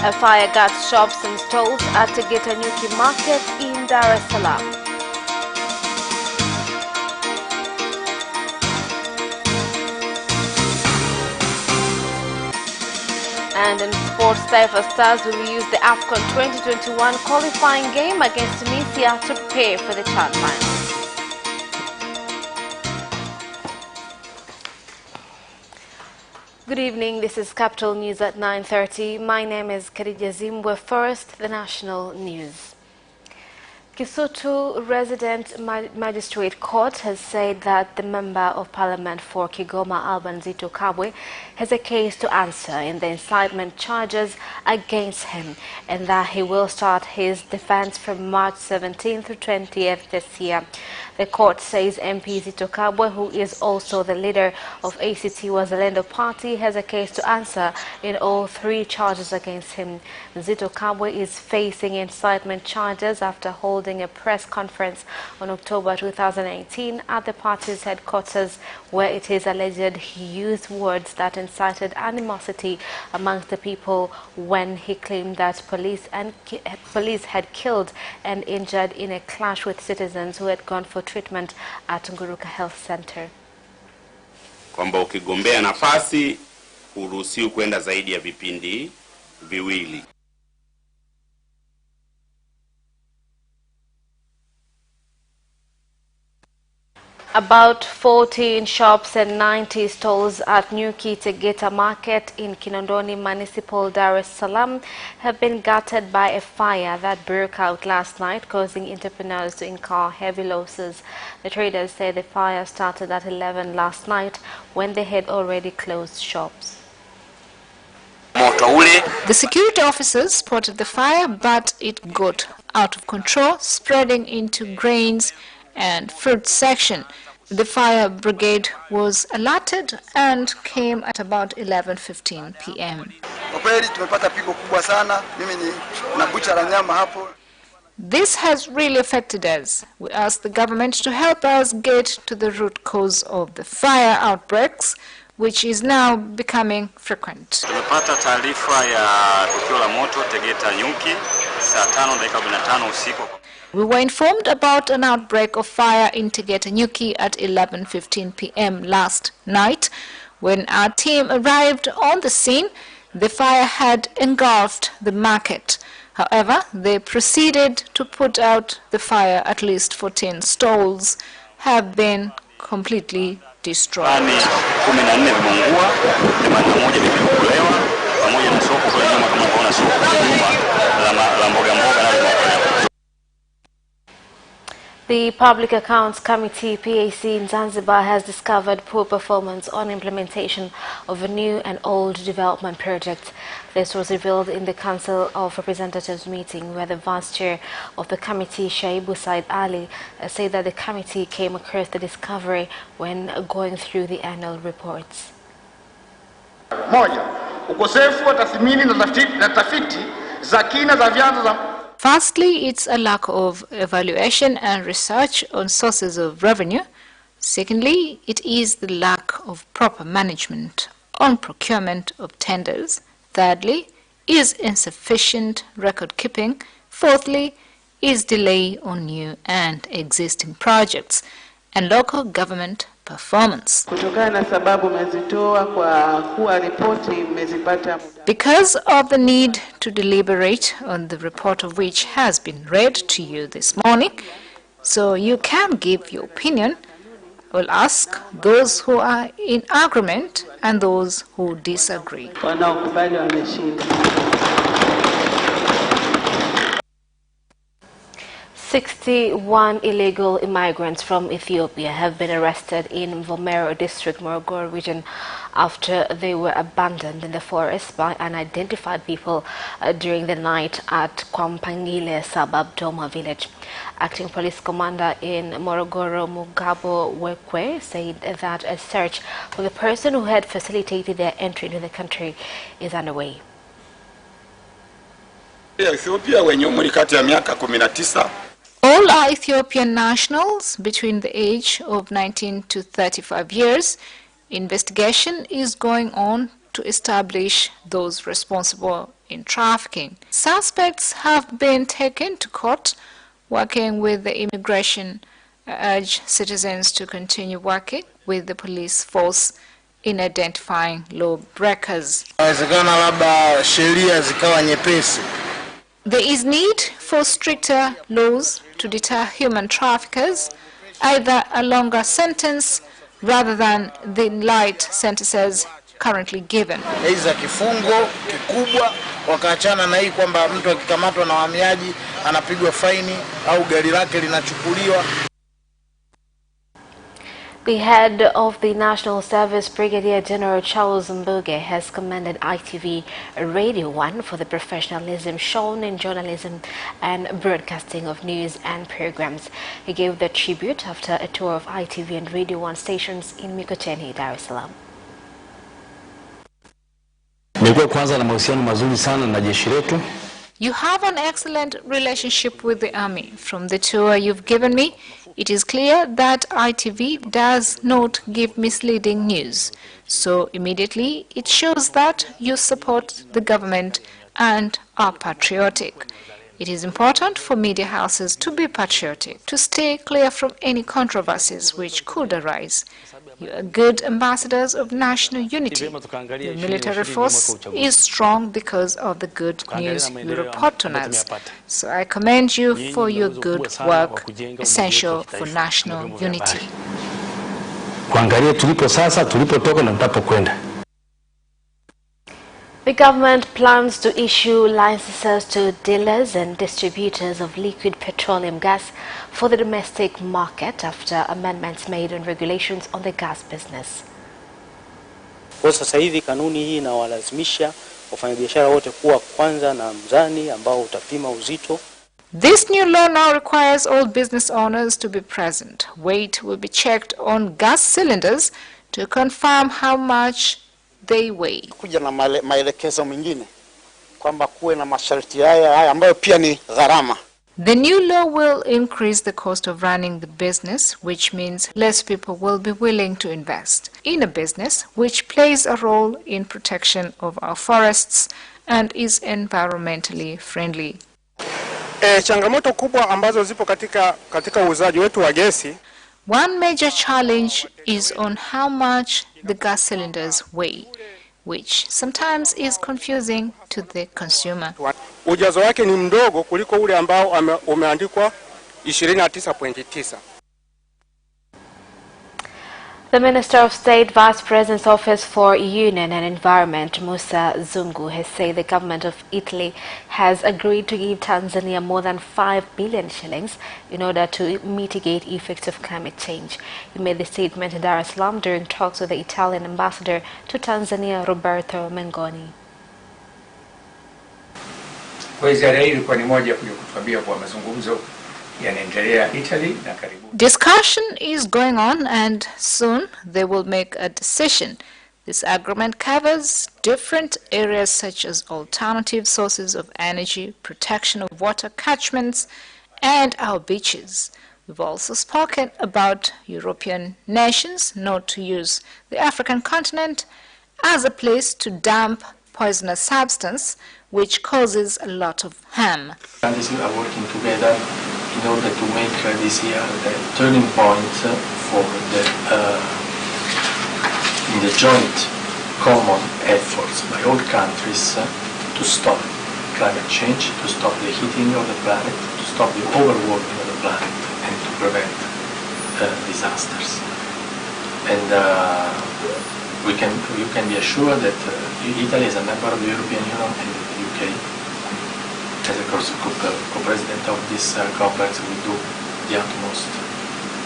A fire gutted shops and stalls at Tegeta Nyuki Market in Dar es Salaam. And in sports, Taifa Stars will use the AFCON 2021 qualifying game against Tunisia to prepare for the CHAN final. Good evening, this is Capital News at 9:30. My name is Khadija Zimbwe. First, the national news. Kisutu Resident Magistrate Court has said that the Member of Parliament for Kigoma, Alban Zito Kabwe, has a case to answer in the incitement charges against him, and that he will start his defense from March 17th to 20th this year. The court says MP Zito Kabwe, who is also the leader of ACT Wazalendo Party, has a case to answer in all three charges against him. Zito Kabwe is facing incitement charges after holding a press conference on October 2018 at the party's headquarters, where it is alleged he used words that incited animosity amongst the people when he claimed that police had killed and injured in a clash with citizens who had gone for treatment at Nguruka Health Center. Kwamba ukigombea nafasi huruhusiwi kwenda zaidi ya vipindi viwili. About 14 shops and 90 stalls at Nyuki Tegeta Market in Kinondoni Municipal, Dar es Salaam have been gutted by a fire that broke out last night, causing entrepreneurs to incur heavy losses. The traders say the fire started at 11 last night when they had already closed shops. The security officers spotted the fire, but it got out of control, spreading into grains and fruit section. The fire brigade was alerted and came at about 11:15 p.m. This has really affected us. We ask the government to help us get to the root cause of the fire outbreaks, which is now becoming frequent. Tumepata taarifa ya tukio la moto Tegeta Nyuki saa 5:15 usiku. We were informed about an outbreak of fire in Tegeta Nyuki at 11:15 p.m. last night. When our team arrived on the scene, the fire had engulfed the market. However, they proceeded to put out the fire. At least 14 stalls have been completely destroyed. The Public Accounts Committee, PAC, in Zanzibar has discovered poor performance on implementation of a new and old development project. This was revealed in the Council of Representatives meeting, where the Vice Chair of the committee, Shaibu Said Ali, said that the committee came across the discovery when going through the annual reports. Moja, ukosefu wa tathmini na tafiti za kina za vyanzo za. Firstly, it's a lack of evaluation and research on sources of revenue. Secondly, it is the lack of proper management on procurement of tenders. Thirdly, is insufficient record keeping. Fourthly, is delay on new and existing projects and local government performance. Because of the need to deliberate on the report of which has been read to you this morning, so you can give your opinion, we'll ask those who are in agreement and those who disagree. 61 illegal immigrants from Ethiopia have been arrested in Vomero district, Morogoro region, after they were abandoned in the forest by unidentified people during the night at Kwampangile suburb Doma village. Acting police commander in Morogoro, Mugabo Wekwe, said that a search for the person who had facilitated their entry into the country is underway. Ethiopia wenye umri kati ya miaka 19. All are Ethiopian nationals between the age of 19 to 35 years. Investigation is going on to establish those responsible in trafficking. Suspects have been taken to court. Working with the immigration, urge citizens to continue working with the police force in identifying lawbreakers. There is need for stricter laws to deter human traffickers, either a longer sentence rather than the light sentences currently given. Aidha kifungo kikubwa wakaachana na hii kwamba mtu akikamatwa na wahamiaji anapigwa faini au gari lake linachukuliwa. The head of the National Service, Brigadier General Charles Mbuge, has commended ITV Radio 1 for the professionalism shown in journalism and broadcasting of news and programs. He gave the tribute after a tour of ITV and Radio 1 stations in Mikocheni, Dar es Salaam. You have an excellent relationship with the Army. From the tour you've given me, it is clear that ITV does not give misleading news. So immediately it shows that you support the government and are patriotic. It is important for media houses to be patriotic, to stay clear from any controversies which could arise. You are good ambassadors of national unity. Your military force is strong because of the good news you report on us. So I commend you for your good work, essential for national unity. The government plans to issue licenses to dealers and distributors of liquid petroleum gas for the domestic market after amendments made on regulations on the gas business. Kwa sasa hivi kanuni hii inawalazimisha wafanyabiashara wote kuwa kwanza na mzani ambao utapima uzito. This new law now requires all business owners to be present. Weight will be checked on gas cylinders to confirm how much they weigh. Kuja na maelekezo mengine kwamba kuwe na masharti haya ambayo pia ni gharama. The new law will increase the cost of running the business, which means less people will be willing to invest in a business which plays a role in protection of our forests and is environmentally friendly. Changamoto kubwa ambazo zipo katika uuzaji wetu wa gesi. One major challenge is on how much the gas cylinders weigh, which sometimes is confusing to the consumer. Ujazo wake ni mdogo kuliko ule ambao umeandikwa 29.9. The Minister of State, Vice President's Office for Union and Environment, Musa Zungu, has said the government of Italy has agreed to give Tanzania more than 5 billion shillings in order to mitigate effects of climate change. He made the statement in Dar es Salaam during talks with the Italian ambassador to Tanzania, Roberto Mengoni. Discussion is going on and soon they will make a decision. This agreement covers different areas such as alternative sources of energy, protection of water catchments, and our beaches. We've also spoken about European nations not to use the African continent as a place to dump poisonous substance which causes a lot of harm. Countries are working together in order to make this year the turning point for in the joint common efforts by all countries to stop climate change, to stop the heating of the planet, to stop the overwarming of the planet, and to prevent disasters. And you can be assured that Italy is a member of the European Union and the UK. As a co-president of this conference, we do the utmost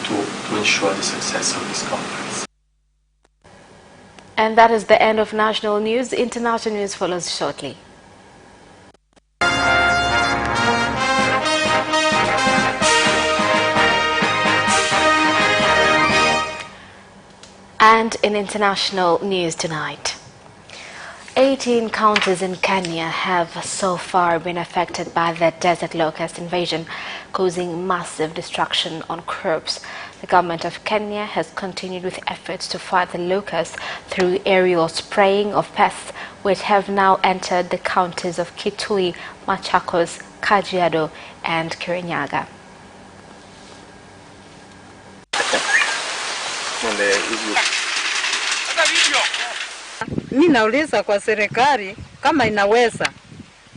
to ensure the success of this conference. And that is the end of national news. International news follows shortly. And in international news tonight, 18 counties in Kenya have so far been affected by the desert locust invasion, causing massive destruction on crops. The government of Kenya has continued with efforts to fight the locusts through aerial spraying of pests, which have now entered the counties of Kitui, Machakos, Kajiado, and Kirinyaga. Mimi nauliza kwa serikali kama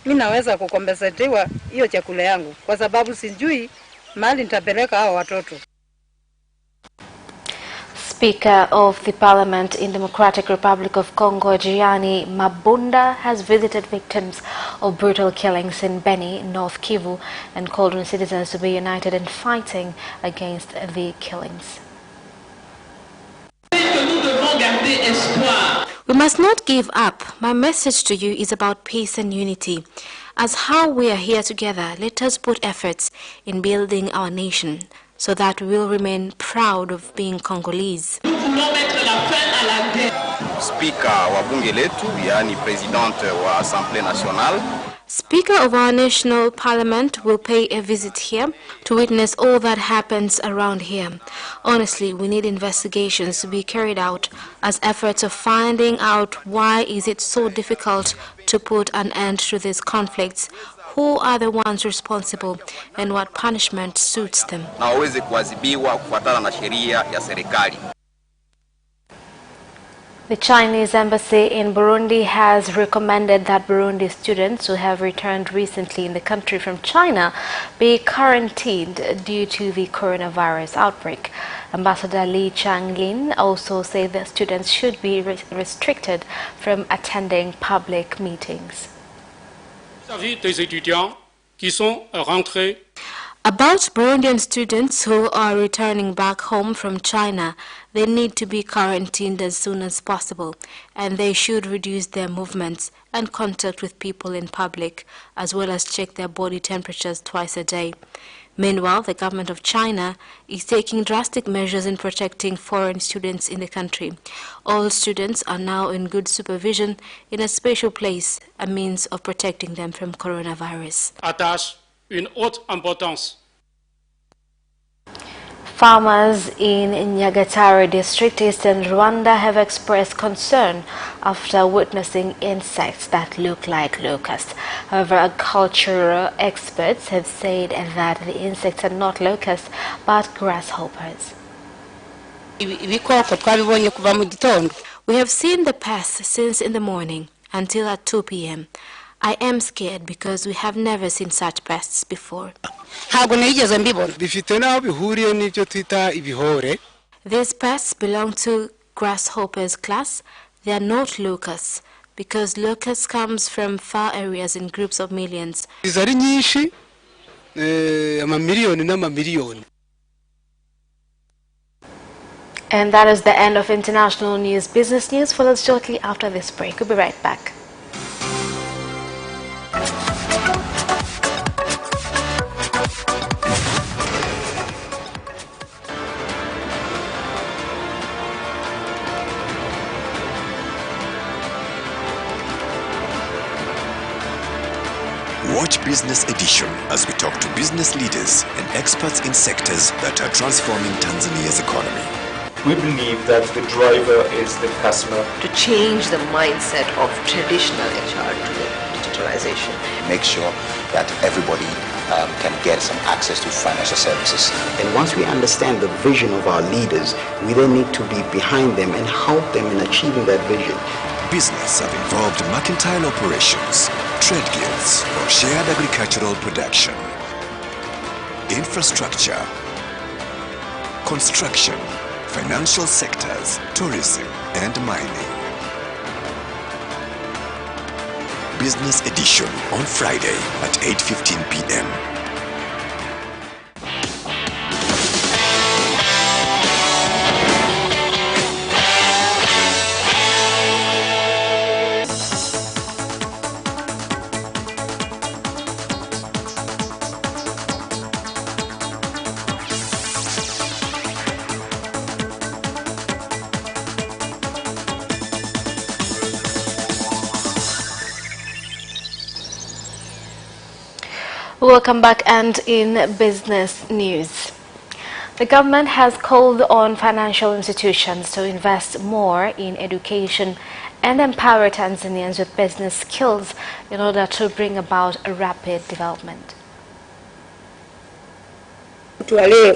mimi naweza kukompensetiwa hiyo chakula yangu, kwa sababu sijui mahali nitapeleka hao watoto. Speaker of the Parliament in Democratic Republic of Congo, Gianni Mabunda, has visited victims of brutal killings in Beni, North Kivu, and called on citizens to be united in fighting against the killings. We must not give up. My message to you is about peace and unity. As how we are here together, let us put efforts in building our nation so that we will remain proud of being Congolese. Speaker wa bunge letu, yani President wa Assemblée Nationale. Speaker of our national parliament will pay a visit here to witness all that happens around here. Honestly, we need investigations to be carried out as efforts of finding out why is it so difficult to put an end to these conflicts, who are the ones responsible, and what punishment suits them. Na waweze kuadhibiwa kufuatana na sheria ya serikali. The Chinese embassy in Burundi has recommended that Burundi students who have returned recently in the country from China be quarantined due to the coronavirus outbreak. Ambassador Li Changlin also said that students should be restricted from attending public meetings. Vis-à-vis des étudiants qui sont rentrés. About Burundian students who are returning back home from China, they need to be quarantined as soon as possible, and they should reduce their movements and contact with people in public, as well as check their body temperatures twice a day. Meanwhile, the government of China is taking drastic measures in protecting foreign students in the country. All students are now in good supervision in a special place, a means of protecting them from coronavirus. Attache une haute importance. Farmers in Nyagatare district, eastern Rwanda, have expressed concern after witnessing insects that look like locusts. However, agricultural experts have said that the insects are not locusts but grasshoppers. We have seen the pests since in the morning until at 2 p.m. I am scared because we have never seen such pests before. These pests belong to grasshoppers class. They are not locusts because locusts comes from far areas in groups of millions. And that is the end of international news. Business news follows shortly after this break. We'll be right back. Watch Business Edition as we talk to business leaders and experts in sectors that are transforming Tanzania's economy. We believe that the driver is the customer. To change the mindset of traditional HR to the digitalization. Make sure that everybody can get some access to financial services. And once we understand the vision of our leaders, we then need to be behind them and help them in achieving that vision. Business have involved mercantile operations, trade guilds, or shared agricultural production, infrastructure, construction, financial sectors, tourism, and mining. Business Edition on Friday at 8:15 p.m. Welcome back, and in business news. The government has called on financial institutions to invest more in education and empower Tanzanians with business skills in order to bring about a rapid development. I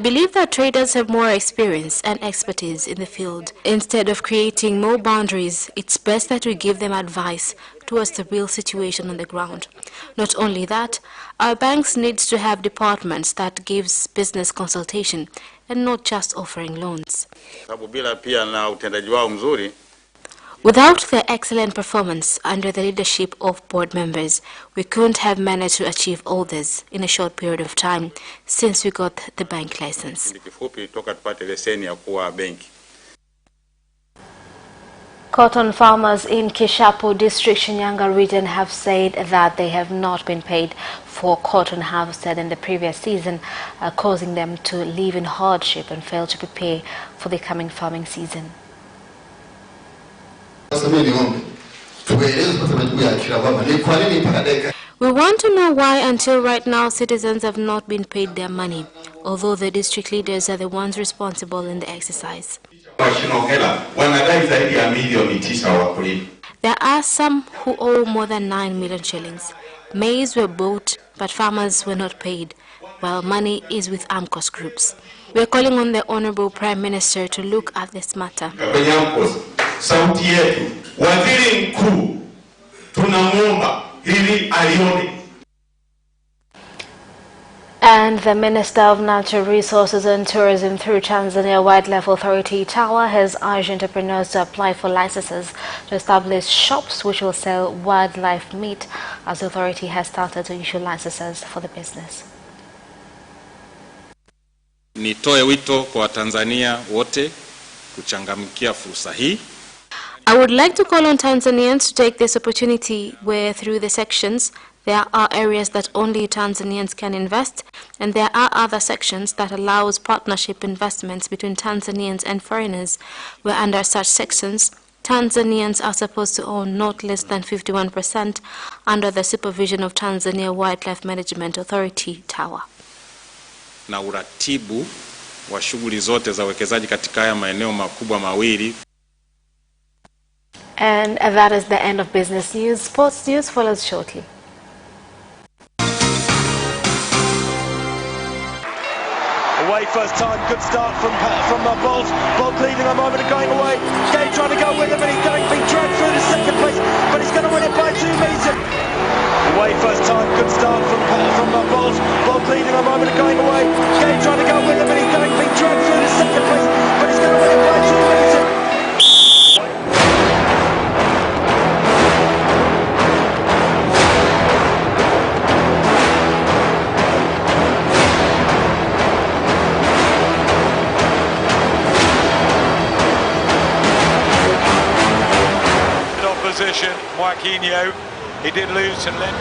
believe that traders have more experience and expertise in the field. Instead of creating more boundaries, it's best that we give them advice towards the real situation on the ground. Not only that, our banks need to have departments that gives business consultation and not just offering loans. Without their excellent performance under the leadership of board members, we couldn't have managed to achieve all this in a short period of time since we got the bank license. Cotton farmers in Kishapu district, Shinyanga region have said that they have not been paid for cotton harvested in the previous season, causing them to live in hardship and fail to prepare for the coming farming season. We want to know why until right now citizens have not been paid their money, although the district leaders are the ones responsible in the exercise. There are some who owe more than 9 million shillings. Maize were bought, but farmers were not paid, while money is with AMCOS groups. We are calling on the Honorable Prime Minister to look at this matter. Sauti yetu, waziri mkuu, tunamuomba hili alione. And the Minister of Natural Resources and Tourism through Tanzania Wildlife Authority, TAWA, has urged entrepreneurs to apply for licenses to establish shops which will sell wildlife meat, as the authority has started to issue licenses for the business. Nitoe wito kwa Tanzania wote kuchangamkia fursa hii. I would like to call on Tanzanians to take this opportunity where through the sections there are areas that only Tanzanians can invest, and there are other sections that allows partnership investments between Tanzanians and foreigners, where under such sections Tanzanians are supposed to own not less than 51% under the supervision of Tanzania Wildlife Management Authority, TAWA. Na uratibu wa shughuli zote za uwekezaji katika haya maeneo makubwa mawili. And that is the end of business news. Sports news follows shortly. Away first time, good start from Bolt. Bolt leading a moment and going away. Gay trying to go with him, and he's going to be dragged through to second place, but he's going to win it by 2 meters. Away first time, good start from Bolt. Bolt leading a moment and going away. Gay trying to go with him, and he's going to be dragged through to second place, but he's going to win it by 2 meters. Opposition, Joaquinho, he did lose to Lynn.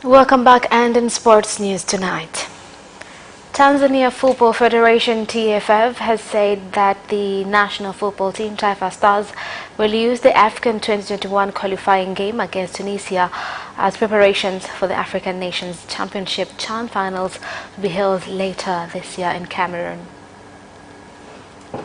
Welcome back, and in sports news tonight. Tanzania Football Federation TFF has said that the national football team Taifa Stars will use the African 2021 qualifying game against Tunisia as preparations for the African Nations Championship CHAN finals to be held later this year in Cameroon.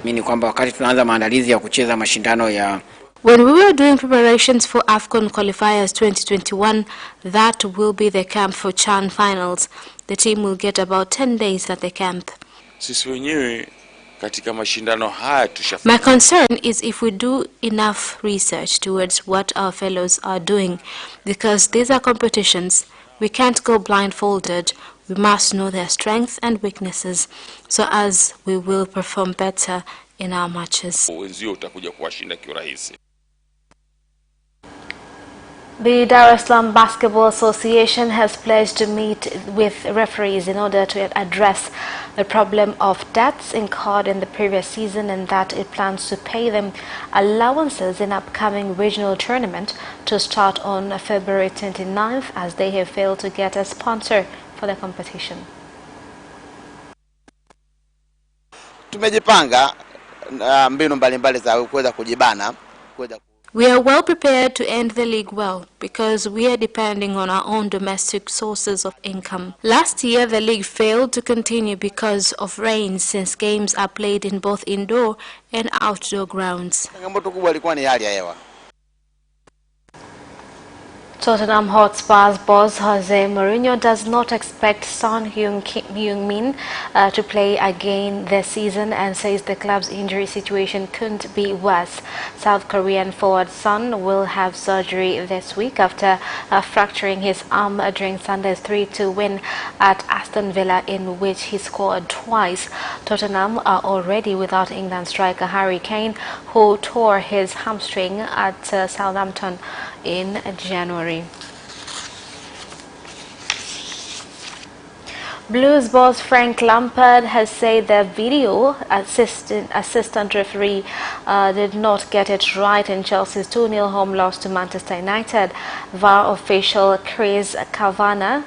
Mimi kwamba wakati tunaanza maandalizi ya kucheza mashindano ya When we were doing preparations for AFCON qualifiers 2021, that will be the camp for CHAN finals. The team will get about 10 days at the camp. Sisi wenyewe katika mashindano haya My concern is if we do enough research towards what our fellows are doing, because these are competitions. We can't go blindfolded. We must know their strengths and weaknesses so as we will perform better in our matches. Wenzio utakuja kuwashinda kiurahisi. The Dar es Salaam Basketball Association has pledged to meet with referees in order to address the problem of debts incurred in the previous season, and that it plans to pay them allowances in upcoming regional tournament to start on February 29th, as they have failed to get a sponsor for the competition. Tumejipanga mbinu mbalimbali za kuweza kujibana. We are well prepared to end the league well because we are depending on our own domestic sources of income. Last year, the league failed to continue because of rain, since games are played in both indoor and outdoor grounds. Changamoto kubwa ilikuwa ni hali ya hewa. Tottenham Hotspur's boss Jose Mourinho does not expect Son Heung-min to play again this season, and says the club's injury situation couldn't be worse. South Korean forward Son will have surgery this week after fracturing his arm during Sunday's 3-2 win at Aston Villa, in which he scored twice. Tottenham are already without England striker Harry Kane, who tore his hamstring at Southampton in January. Blues boss Frank Lampard has said the video assistant referee did not get it right in Chelsea's 2-0 home loss to Manchester United. VAR official Chris Kavanagh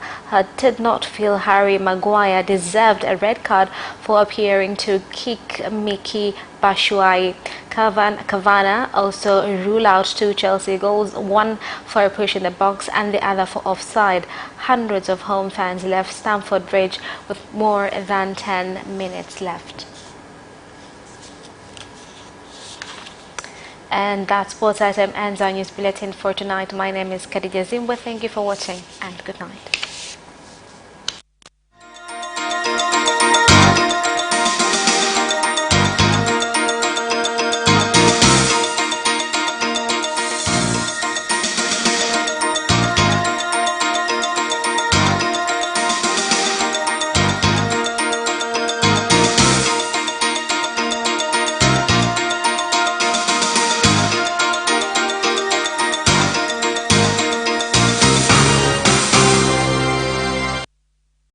did not feel Harry Maguire deserved a red card for appearing to kick Miki Batshuayi. Kavanagh also ruled out 2 Chelsea goals, one for a push in the box and the other for offside. Hundreds of home fans left Stamford Bridge with more than 10 minutes left. And that sports item ends our news bulletin for tonight. My name is Khadija Zimba. Thank you for watching and good night.